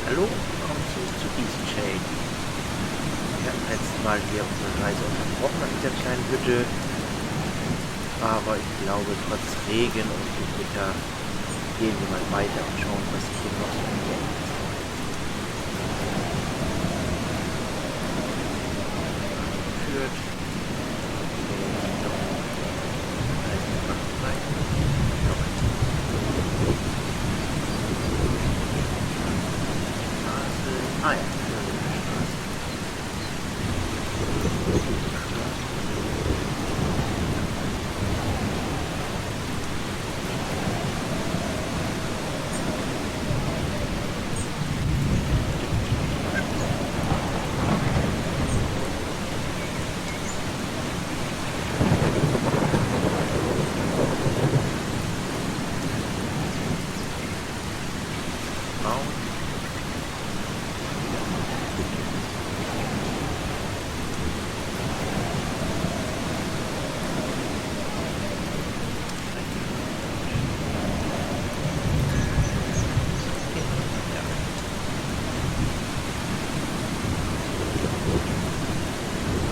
Hallo, willkommen zurück zu Eastshade. Wir hatten letztes Mal hier unsere Reise unterbrochen an dieser kleinen Hütte. Aber ich glaube, trotz Regen und Gewitter gehen wir mal weiter und schauen, was sich hier noch so entdeckt. Führt. Ah ja,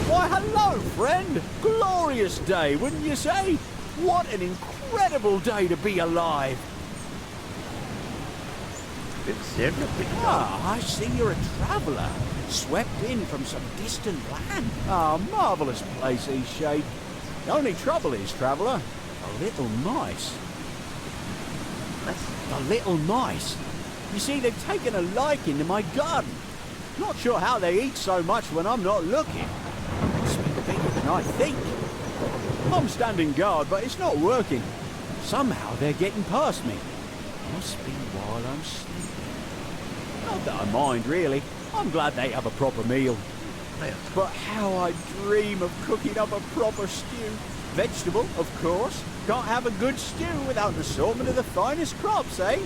Why, hello, friend! Glorious day, wouldn't you say? What an incredible day to be alive! I see you're a traveller, swept in from some distant land. Ah, marvellous place, Eastshade. The only trouble is, traveller, the little mice. The little mice. You see, they've taken a liking to my garden. Not sure how they eat so much when I'm not looking. Must be bigger than I think. I'm standing guard, but it's not working. Somehow they're getting past me. Must be while I'm sleeping. Not that I mind, really. I'm glad they have a proper meal. But how I dream of cooking up a proper stew. Vegetable, of course. Can't have a good stew without an assortment of the finest crops, eh?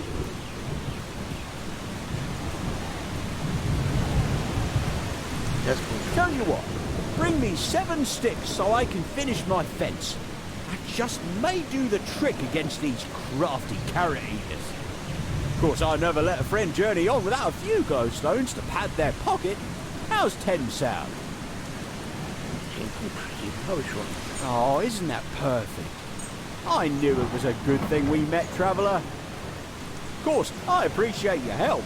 Tell you what, bring me 7 sticks so I can finish my fence. That just may do the trick against these crafty carrot eaters. Of course, I never let a friend journey on without a few glowstones to pad their pocket. How's 10 sound? Oh, isn't that perfect? I knew it was a good thing we met, traveller. Of course, I appreciate your help.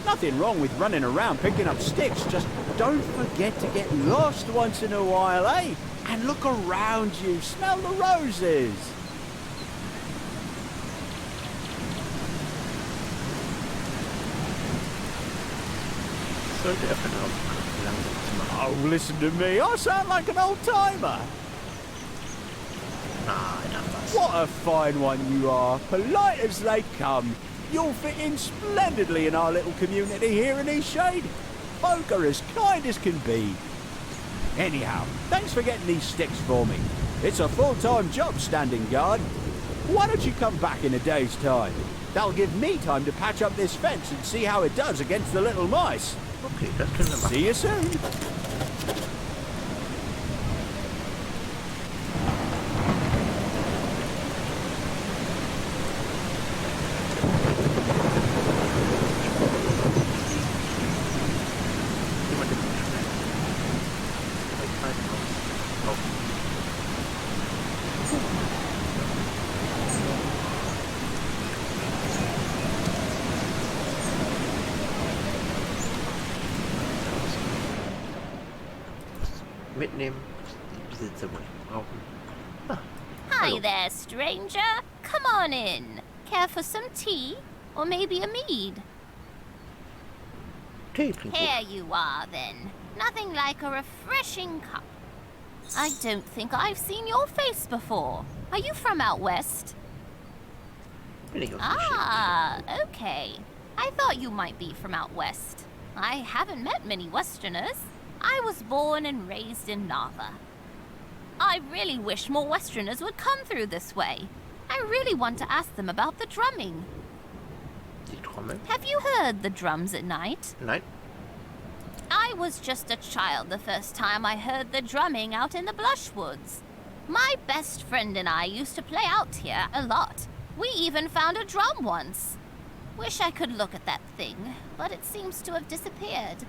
Nothing wrong with running around picking up sticks, just don't forget to get lost once in a while, eh? And look around you, smell the roses. Oh, listen to me, I sound like an old-timer. What a fine one you are, polite as they come. You'll fit in splendidly in our little community here in Eastshade. Folk are as kind as can be. Anyhow, thanks for getting these sticks for me. It's a full-time job standing guard. Why don't you come back in a day's time? That'll give me time to patch up this fence and see how it does against the little mice. Okay, das können wir machen. See you soon. Mitnehmen, die Besitzer wohl nicht brauchen. Hi there, stranger. Come on in. Care for some tea? Or maybe a mead? Tee klingt gut. Here you are, then. Nothing like a refreshing cup. I don't think I've seen your face before. Are you from out west? Bin ich aus dem Schiff. Ah, okay. I thought you might be from out west. I haven't met many Westerners. I was born and raised in Nava. I really wish more Westerners would come through this way. I really want to ask them about the drumming. Die Trommel? Have you heard the drums at night? Nein. I was just a child the first time I heard the drumming out in the Blushwoods. My best friend and I used to play out here a lot. We even found a drum once. Wish I could look at that thing, but it seems to have disappeared.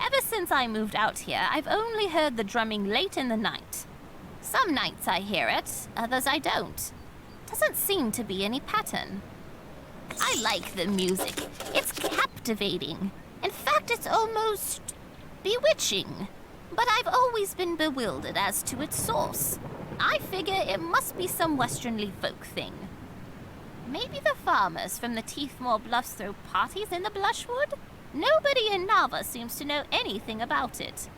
Ever since I moved out here, I've only heard the drumming late in the night. Some nights I hear it, others I don't. Doesn't seem to be any pattern. I like the music. It's captivating. In fact, it's almost bewitching. But I've always been bewildered as to its source. I figure it must be some Westernly folk thing. Maybe the farmers from the Teethmore Bluffs throw parties in the Blushwood? Nobody in Nava seems to know anything about it.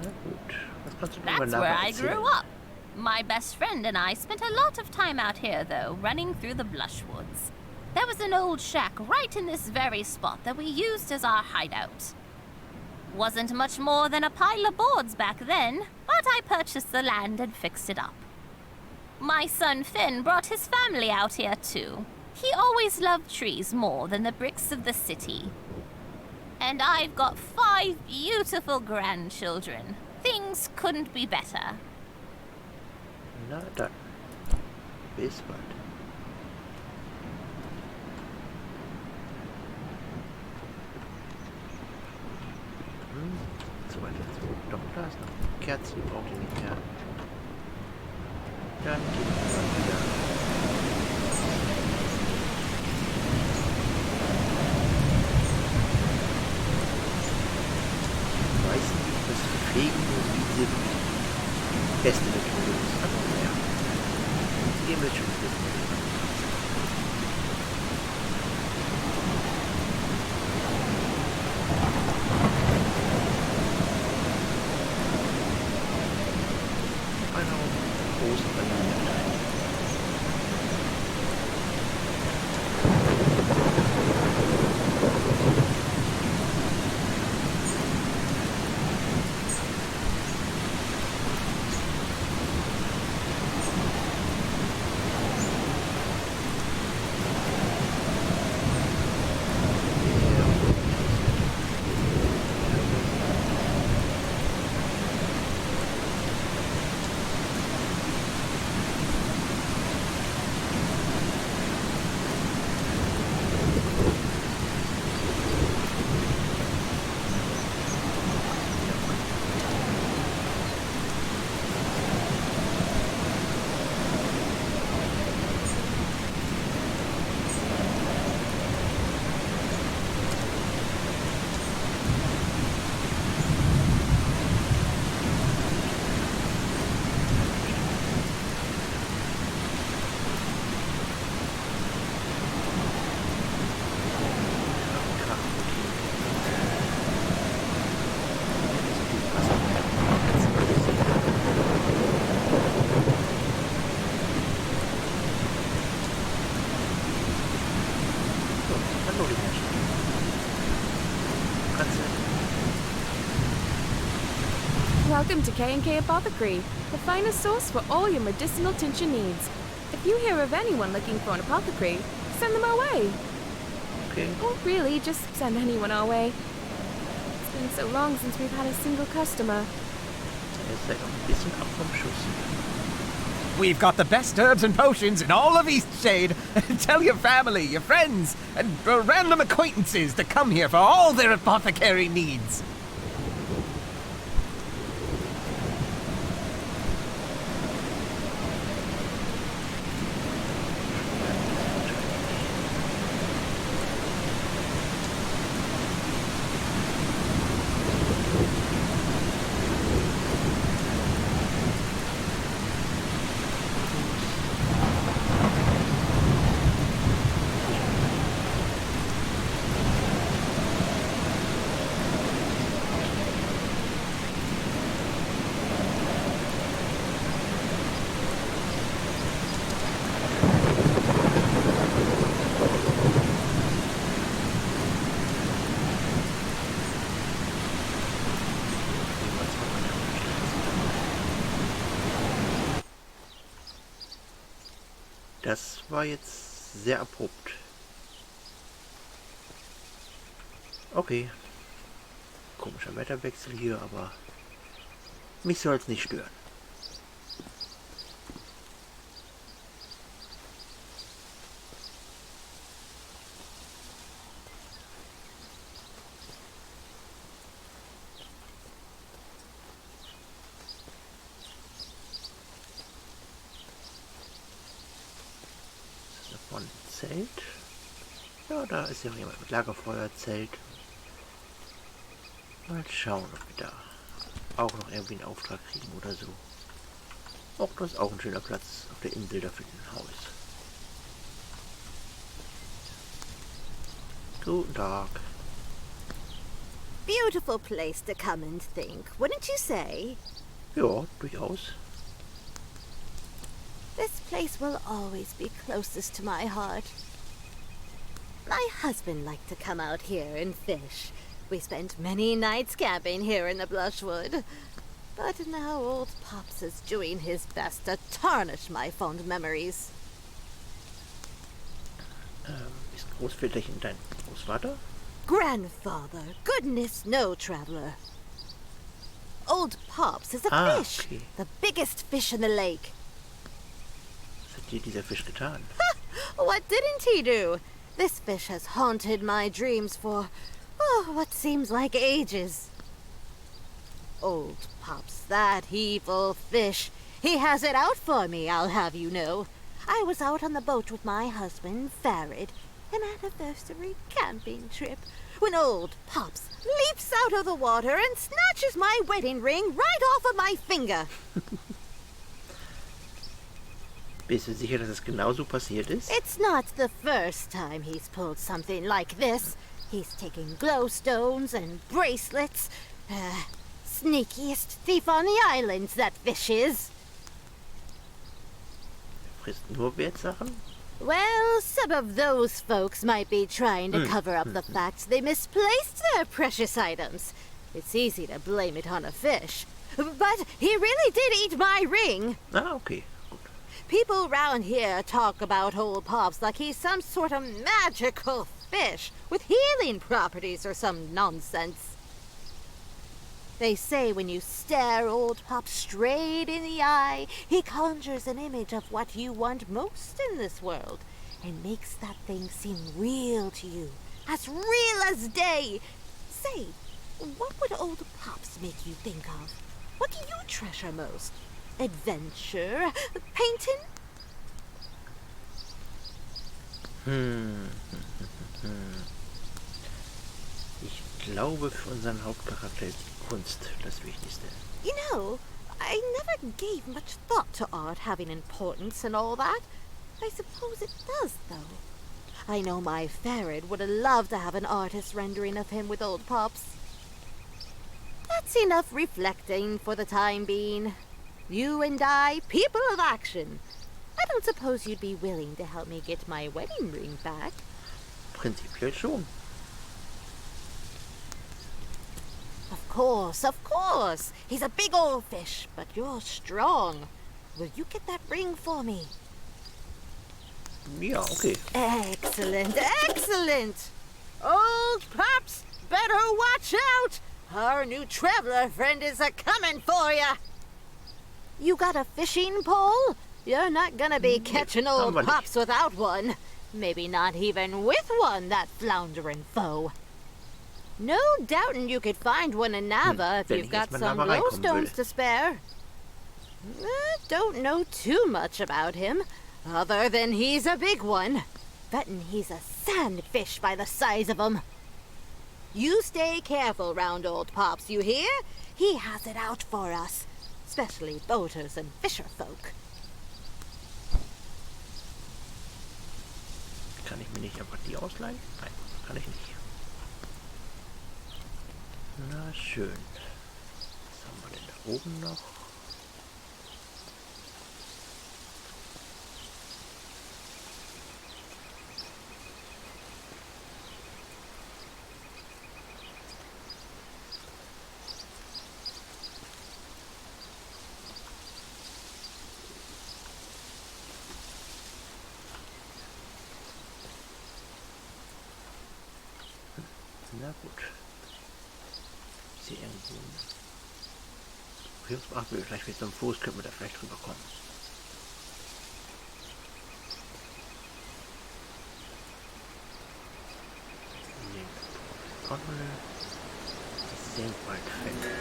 Na gut. Was kannst du mir über That's Nava where I erzählen? grew up. My best friend and I spent a lot of time out here, though, running through the Blushwoods. There was an old shack right in this very spot that we used as our hideout. Wasn't much more than a pile of boards back then, but I purchased the land and fixed it up. My son Finn brought his family out here, too. He always loved trees more than the bricks of the city. And I've got 5 beautiful grandchildren. Things couldn't be better. Na dann. Bis bald. So weit jetzt. Doch, da ist noch eine Kerze, die braucht ihr nicht mehr. Dann geht es mal wieder. Ich weiß nicht, ob das Fegen diese beste Methode ist. Aber naja. Sie gehen jetzt schon wissen. Welcome to K&K Apothecary, the finest source for all your medicinal tincture needs. If you hear of anyone looking for an apothecary, send them our way. Okay. Or really, just send anyone our way. It's been so long since we've had a single customer. Ihr seid noch ein bisschen ab vom Schuss. We've got the best herbs and potions in all of Eastshade. Tell your family, your friends, and random acquaintances to come here for all their apothecary needs. Das war jetzt sehr abrupt. Okay. Komischer Wetterwechsel hier, aber mich soll es nicht stören. Zelt. Ja, da ist ja jemand mit Lagerfeuerzelt. Mal schauen, ob wir da auch noch irgendwie einen Auftrag kriegen oder so. Auch das ist auch ein schöner Platz auf der Insel da für ein Haus. Guten Tag. Beautiful place to come and think, wouldn't you say? Ja, durchaus. This place will always be closest to my heart. My husband liked to come out here and fish. We spent many nights camping here in the Blushwood. But now old Pops is doing his best to tarnish my fond memories. Ist großväterchen dein Großvater? Grandfather, goodness no, traveler. Old Pops is a fish, Okay. the biggest fish in the lake. Was hat dir dieser Fisch getan? What didn't he do? This fish has haunted my dreams for, what seems like ages. Old Pops, that evil fish. He has it out for me, I'll have you know. I was out on the boat with my husband, Farid, an anniversary camping trip, when old Pops leaps out of the water and snatches my wedding ring right off of my finger. Bist du sicher, dass es genauso passiert ist? It's not the first time he's pulled something like this. He's taken glowstones and bracelets. Sneakiest thief on the islands, that fish is. Frisst nur Wertsachen? Well, some of those folks might be trying to cover up the fact they misplaced their precious items. It's easy to blame it on a fish. But he really did eat my ring. Ah, okay. Gut. People round here talk about old Pops like he's some sort of magical fish with healing properties or some nonsense. They say when you stare old Pop straight in the eye, he conjures an image of what you want most in this world and makes that thing seem real to you, as real as day. Say, what would old Pops make you think of? What do you treasure most? Adventure? Painting? Ich glaube, für unseren Hauptcharakter ist die Kunst das Wichtigste. You know, I never gave much thought to art having importance and all that. I suppose it does, though. I know my Farid would have loved to have an artist rendering of him with old Pops. That's enough reflecting for the time being. You and I, people of action. I don't suppose you'd be willing to help me get my wedding ring back. Prinzipiell schon. Of course. He's a big old fish, but you're strong. Will you get that ring for me? Ja, okay. Excellent. Old Pops, better watch out. Our new traveler friend is a-coming for ya. You got a fishing pole? You're not gonna be catching old somebody. Pops without one. Maybe not even with one, that floundering foe. No doubting you could find one in Nava if wenn you've ich got erst mal some Nava reinkommen glowstones will. to spare. Don't know too much about him, other than he's a big one. Bettin' he's a sandfish by the size of him. You stay careful round old Pops, you hear? He has it out for us, especially boaters and fisher folk. Kann ich mir nicht einfach die ausleihen? Nein, kann ich nicht. Na schön. Was haben wir denn da oben noch? Na gut. Ich sehe irgendwo ach, vielleicht mit so einem Fuß können wir da vielleicht drüber kommen. Kontrolle. Senkwaldfälle.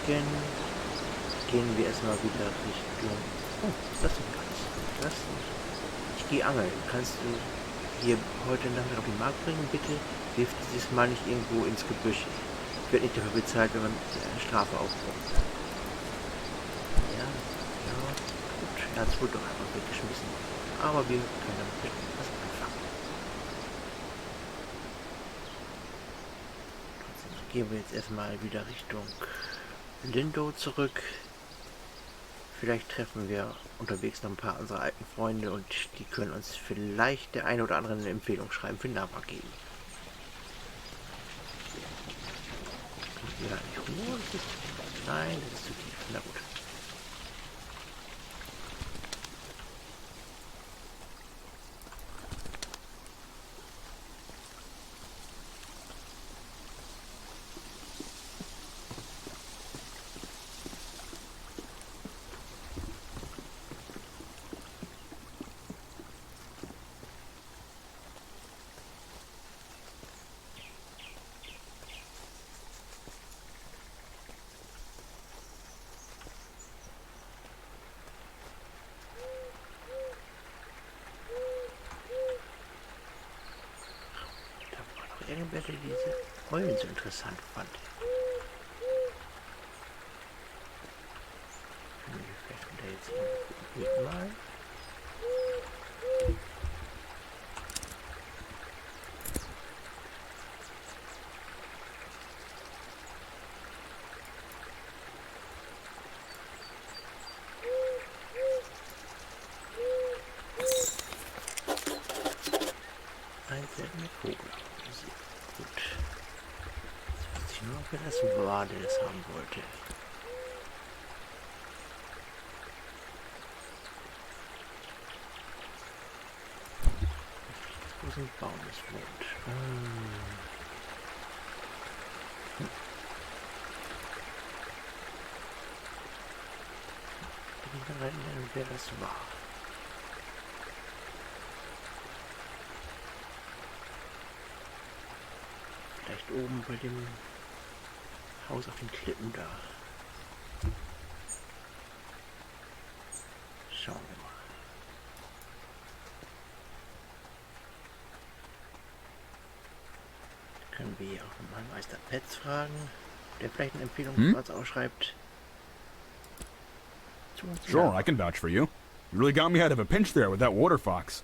gehen wir erstmal wieder Richtung... Oh, das ist ganz. Das nicht. Ich gehe angeln. Kannst du hier heute Nachmittag auf den Markt bringen, bitte? Wirf dieses Mal nicht irgendwo ins Gebüsch. Ich werde nicht dafür bezahlt, wenn man eine Strafe aufkommt. Ja, ja, gut. Er hat es wohl doch einfach weggeschmissen. Aber wir können damit bestimmt was anfangen. Trotzdem gehen wir jetzt erstmal wieder Richtung Lindo zurück. Vielleicht treffen wir unterwegs noch ein paar unserer alten Freunde und die können uns vielleicht der eine oder andere eine Empfehlung schreiben für Nava geben. Ja, nicht hoch. Nein, das ist zu tief. Na gut. Irgendwer, der diese Heulen so interessant fand. Vielleicht kommt er jetzt irgendwo mal. Ein seltener Vogel. Gut. Jetzt weiß ich nur, wer das war, der das haben wollte. Wo so ein Baum ist wohnt. Ich bin bereit, wer das war. Vielleicht oben bei dem Haus auf den Klippen da. Schauen wir mal. Können wir hier auch mal Meister Pets fragen, der vielleicht eine Empfehlung für uns ausschreibt. Sure, I can vouch for you. You really got me out of a pinch there with that water fox.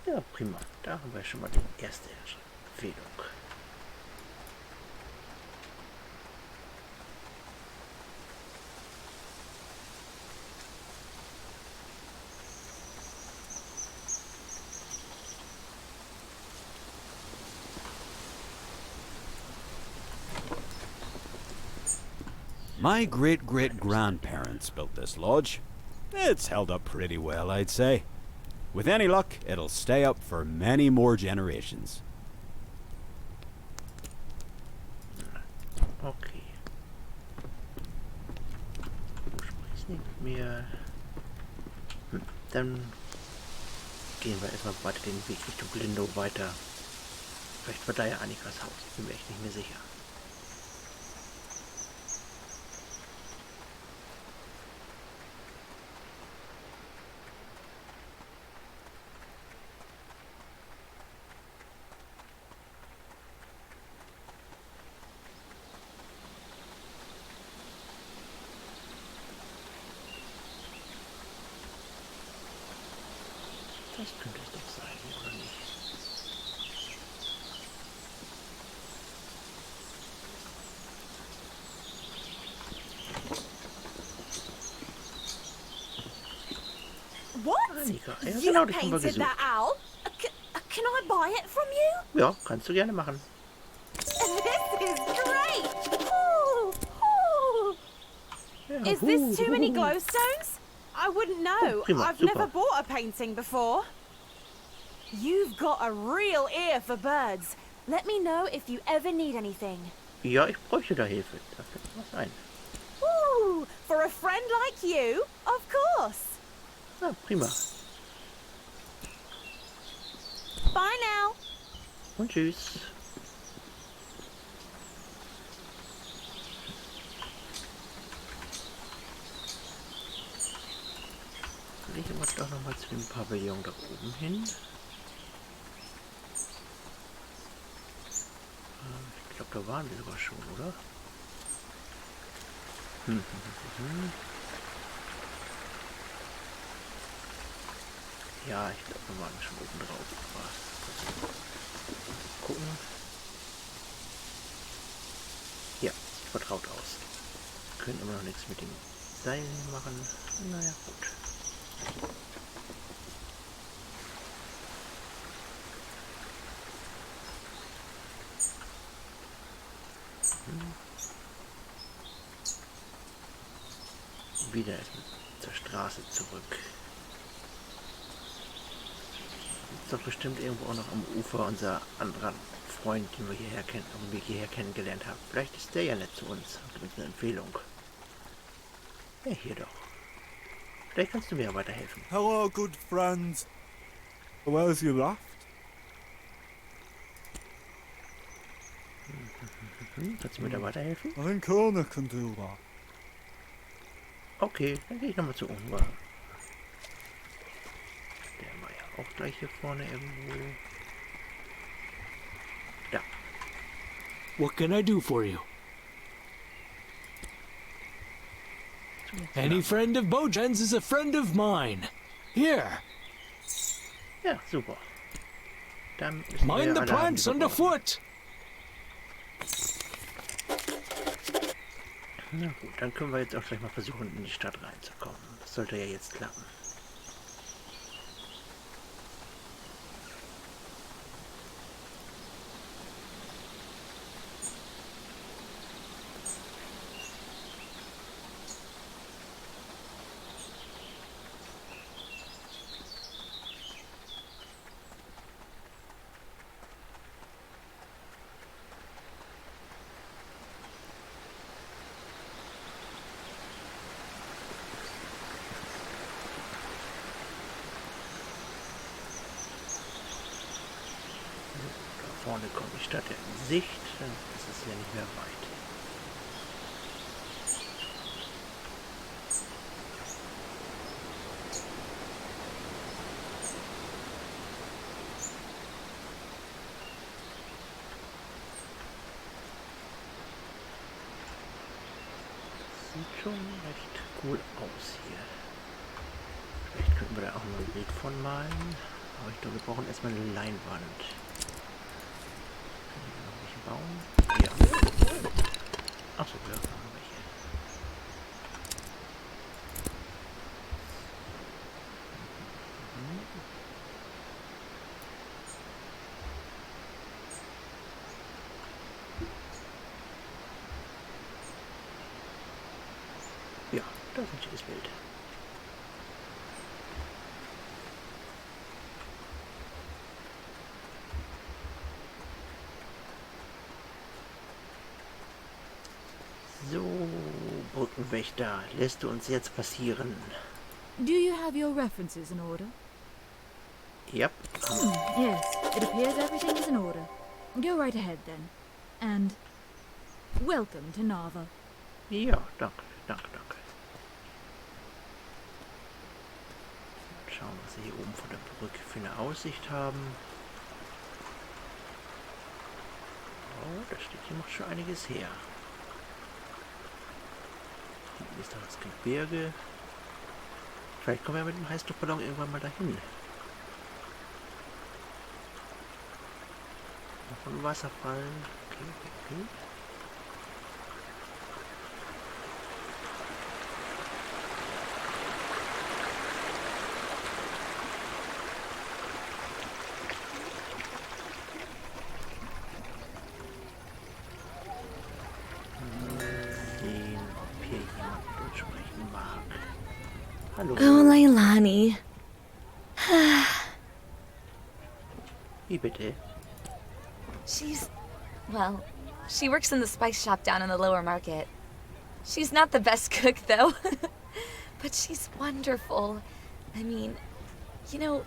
Ja, prima. Da haben wir schon mal die erste Empfehlung. My great-great-grandparents built this lodge. It's held up pretty well, I'd say. With any luck, it'll stay up for many more generations. Okay. Du sprichst nicht mehr. Dann gehen wir erstmal weiter den Weg Richtung Lindo weiter. Vielleicht war da ja Annikas Haus. Ich bin mir echt nicht mehr sicher. Das könnte es doch sein, oder nicht? What? Annika, ja, You genau, dich haben wir painted gesucht. that owl? Can I buy it from you? Ja, kannst du gerne machen. This is great! Ooh, ooh. Ja, Is this too many glowstones? I wouldn't know. prima, I've super. never bought a painting before. You've got a real ear for birds. Let me know if you ever need anything. Ja, ich bräuchte da Hilfe. Da fällt mir was ein. Ooh, for a friend like you, of course. Ja, prima. Bye now. Und tschüss. eigentlich immer doch nochmal zu dem Pavillon da oben hin. Ich glaube, da waren wir sogar schon, oder? Ja, ich glaube, wir waren schon oben drauf. Aber gucken. Ja, sieht vertraut aus. Wir können immer noch nichts mit dem Seil machen. Naja, gut. Wieder erstmal zur Straße zurück. Ist doch bestimmt irgendwo auch noch am Ufer unser anderer Freund, den wir hierher kennengelernt haben. Vielleicht ist der ja nett zu uns und gibt uns eine Empfehlung. Ja, hier doch. Vielleicht kannst du mir ja weiterhelfen. Hello, good friends. Where's your raft? Kannst du mir da weiterhelfen? I think Kona can do that. Okay, dann gehe ich nochmal zu Ungar. Der war ja auch gleich hier vorne irgendwo. Da. What can I do for you? Any friend of Bojan's is a friend of mine. Here. Ja, super. Dann müssen wir Mind the alle plants haben, die wir brauchen. underfoot. Na gut, dann können wir jetzt auch gleich mal versuchen, in die Stadt reinzukommen. Das sollte ja jetzt klappen. Vorne kommt die Stadt ja in Sicht, dann ist es ja nicht mehr weit. Sieht schon recht cool aus hier. Vielleicht könnten wir da auch mal ein Bild von malen, aber ich glaube, wir brauchen erstmal eine Leinwand. Baum? Ja. Achso, ja, da haben wir hier. Ja, das ist ein schickes Bild. So, Brückenwächter, lässt du uns jetzt passieren? Do you have your references in order? Ja. Yes, it appears everything is in order. Go right ahead then. And welcome to Nava. Ja, danke, danke, danke. Schauen, was wir hier oben von der Brücke für eine Aussicht haben. Oh, da steht hier noch schon einiges her. Hier ist noch das Gebirge. Vielleicht kommen wir mit dem Heißluftballon irgendwann mal dahin. Noch ein Wasserfall. Okay, okay. Hallo. Oh, Leilani. Wie bitte? Well, she works in the spice shop down in the lower market. She's not the best cook, though. But she's wonderful. I mean, you know,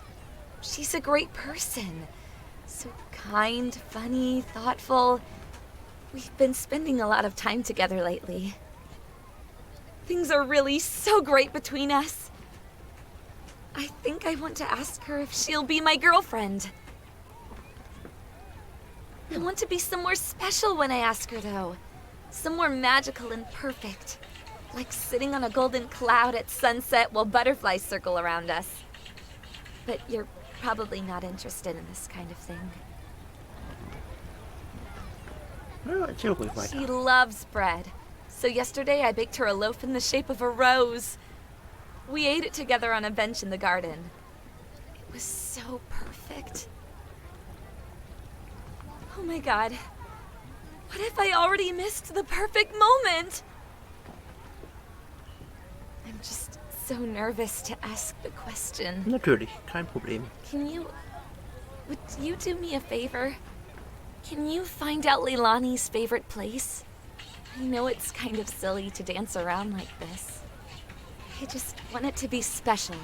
she's a great person. So kind, funny, thoughtful. We've been spending a lot of time together lately. Things are really so great between us. I think I want to ask her if she'll be my girlfriend. I want to be somewhere special when I ask her, though. Somewhere magical and perfect. Like sitting on a golden cloud at sunset while butterflies circle around us. But you're probably not interested in this kind of thing. Ja, erzähl ruhig weiter. She loves bread. So yesterday I baked her a loaf in the shape of a rose. We ate it together on a bench in the garden. It was so perfect. Oh my god. What if I already missed the perfect moment? I'm just so nervous to ask the question. Natürlich, kein Problem. Would you do me a favor? Can you find out Leilani's favorite place? I know it's kind of silly to dance around like this. I just want it to be special.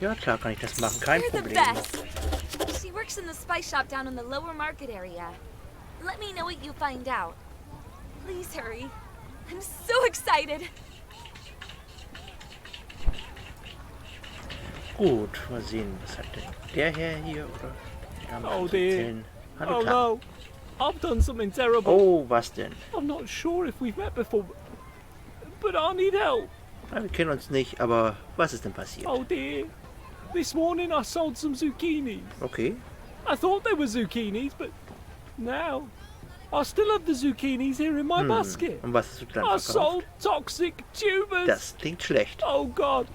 Ja, klar kann ich das machen, kein You're the Problem. best. She works in the spice shop down in the lower market area. Let me know what you find out. Please hurry. I'm so excited. Gut, mal sehen, was hat denn der Herr hier oder? Oh dear. Hallo, Oh Tag. no. I've done something terrible. Oh, was denn? I'm not sure if we've met before, but I need help. Ja, wir kennen uns nicht, aber was ist denn passiert? Oh dear. This morning I sold some zucchinis. Okay. I thought they were zucchinis, but now I still have the zucchinis here in my basket. Und was hast du dann I verkauft? sold toxic tubers. Das klingt schlecht. Oh God.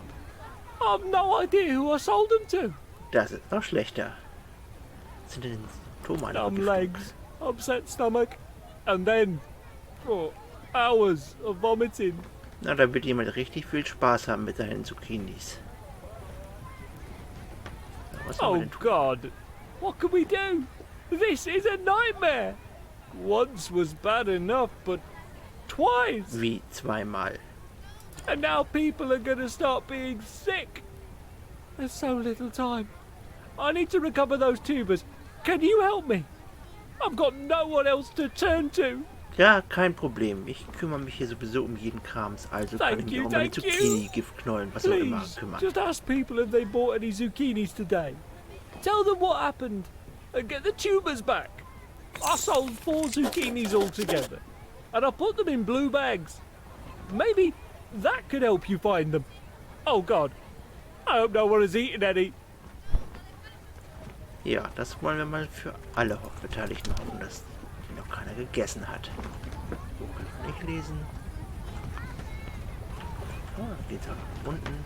I've no idea who I sold them to. Das ist noch schlechter. Was sind denn Symptome einer Numb Vergiftung? legs, upset stomach, and then hours of vomiting. Na, da wird jemand richtig viel Spaß haben mit seinen Zucchinis. Ja, was sollen wir Oh denn tun? God. What can we do? This is a nightmare. Once was bad enough, but twice. Wie zweimal. And now people are gonna start being sick. There's so little time. I need to recover those tubers. Can you help me? I've got no one else to turn to. Ja, kein Problem. Ich kümmere mich hier sowieso um jeden Krams. Also kann ich Thank mich you, auch um meine thank you. Zucchini-Giftknollen, was auch immer, Please, kümmern. just ask people if they bought any zucchinis today. Tell them what happened and get the tubers back. I sold 4 zucchinis altogether, and I put them in blue bags. Maybe that could help you find them. Oh God, I hope no one has eaten any. Ja, das wollen wir mal für alle Beteiligten hoffen, dass die noch keiner gegessen hat. So, kann man nicht lesen. Oh, geht's auch nach unten.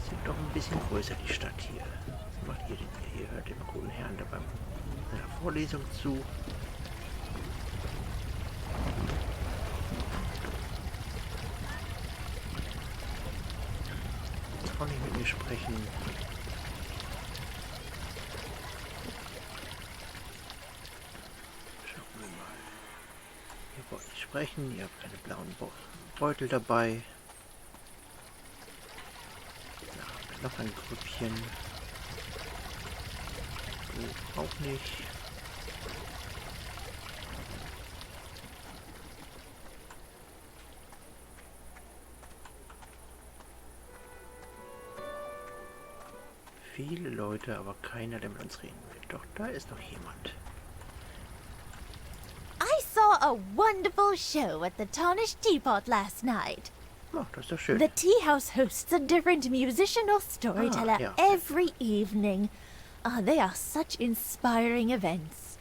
Sieht doch ein bisschen größer, die Stadt hier. Was macht ihr denn hier? Ihr hört dem guten Herrn da beim seiner Vorlesung zu. Jetzt auch nicht mit mir sprechen. Schauen wir mal. Ihr wollt nicht sprechen, ihr habt keine blauen Beutel dabei. Da haben wir noch ein Grüppchen. Du auch nicht. Viele Leute, aber keiner, der mit uns reden will. Doch, da ist noch jemand. I saw a wonderful show at the Tarnished Teapot last night. Oh, das ist doch schön. The tea house hosts a different musician or storyteller ja. every evening. They are such inspiring events.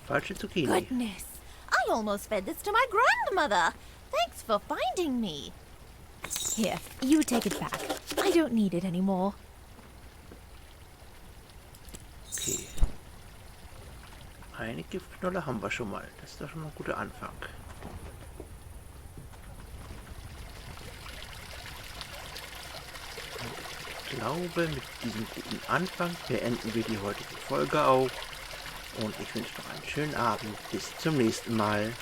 Falsche Zucchini. Goodness, I almost fed this to my grandmother. Thanks for finding me. Here, you take it back. I don't need it anymore. Okay. Eine Giftknolle haben wir schon mal. Das ist doch schon mal ein guter Anfang. Ich glaube, mit diesem guten Anfang beenden wir die heutige Folge auch. Und ich wünsche noch einen schönen Abend. Bis zum nächsten Mal.